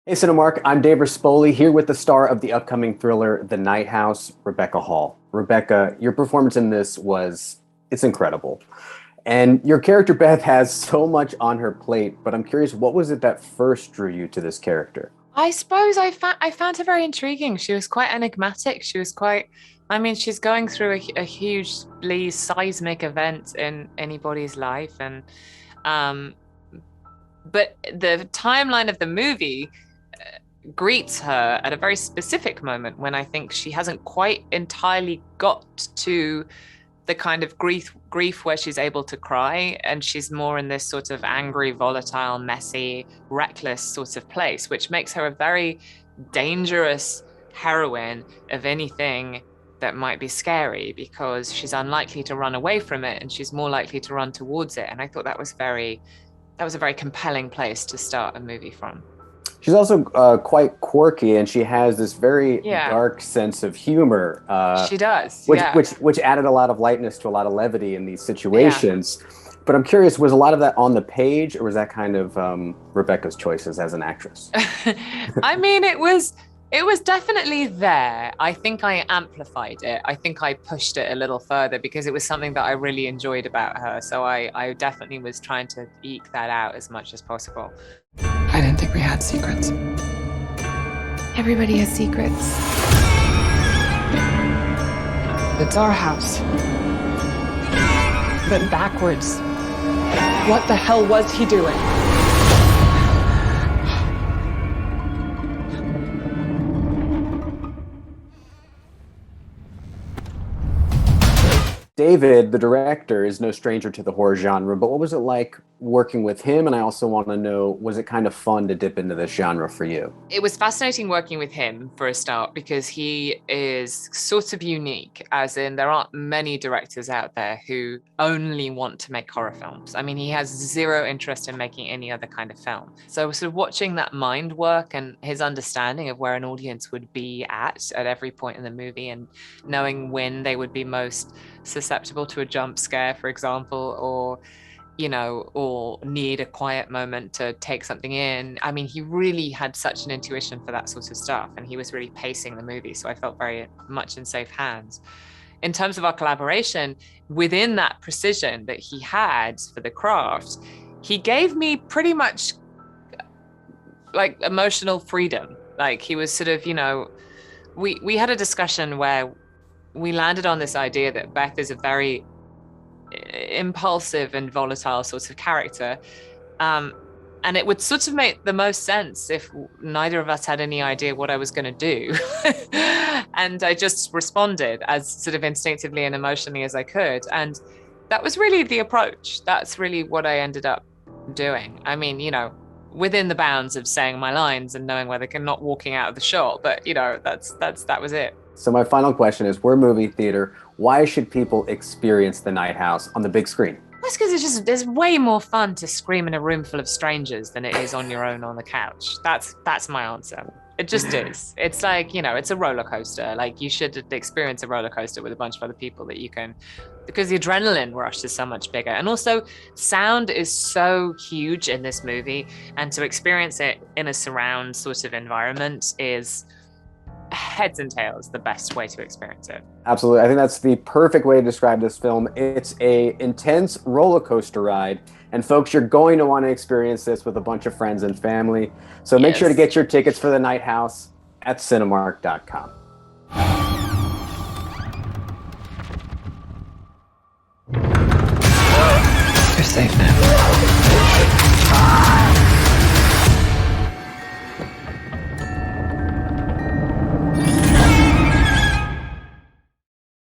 Hey Cinemark, I'm Dave Rispoli here with the star of the upcoming thriller The Night House, Rebecca Hall. Rebecca, your performance in this it's incredible. And your character Beth has so much on her plate, but I'm curious, what was it that first drew you to this character? I suppose I found her very intriguing. She was quite enigmatic. She was quite, I mean, she's going through a hugely seismic event in anybody's life, and um, but the timeline of the movie greets her at a very specific moment when I think she hasn't quite entirely got to the kind of grief where she's able to cry, and she's more in this sort of angry, volatile, messy, reckless sort of place, which makes her a very dangerous heroine of anything that might be scary, because she's unlikely to run away from it and she's more likely to run towards it. And I thought that was a very compelling place to start a movie from. She's also quite quirky, and she has this very dark sense of humor. She does, which added a lot of lightness to a lot of levity in these situations. Yeah. But I'm curious, was a lot of that on the page, or was that kind of Rebecca's choices as an actress? I mean, it was definitely there. I think I amplified it. I think I pushed it a little further because it was something that I really enjoyed about her. So I definitely was trying to eke that out as much as possible. I didn't think we had secrets. Everybody has secrets. It's our house. But backwards. What the hell was he doing? David, the director, is no stranger to the horror genre, but what was it like working with him? And I also want to know, was it kind of fun to dip into this genre for you? It was fascinating working with him for a start, because he is sort of unique, as in there aren't many directors out there who only want to make horror films. I mean, he has zero interest in making any other kind of film. So sort of watching that mind work and his understanding of where an audience would be at every point in the movie, and knowing when they would be most susceptible to a jump scare, for example, or need a quiet moment to take something in. I mean, he really had such an intuition for that sort of stuff, and he was really pacing the movie, so I felt very much in safe hands. In terms of our collaboration, within that precision that he had for the craft, he gave me pretty much like emotional freedom. Like, he was sort of, we had a discussion where we landed on this idea that Beth is a very impulsive and volatile sort of character. And it would sort of make the most sense if neither of us had any idea what I was going to do. And I just responded as sort of instinctively and emotionally as I could. And that was really the approach. That's really what I ended up doing. I mean, within the bounds of saying my lines and knowing where they're not walking out of the shot. But, that was it. So my final question is, we're movie theater. Why should people experience The Night House on the big screen? That's because there's way more fun to scream in a room full of strangers than it is on your own on the couch. That's my answer. It just is. It's like, it's a roller coaster. Like, you should experience a roller coaster with a bunch of other people because the adrenaline rush is so much bigger. And also, sound is so huge in this movie, and to experience it in a surround sort of environment is heads and tails the best way to experience it. Absolutely. I think that's the perfect way to describe this film. It's a intense roller coaster ride. And folks, you're going to want to experience this with a bunch of friends and family. So make sure to get your tickets for The Night House at Cinemark.com. You're safe now.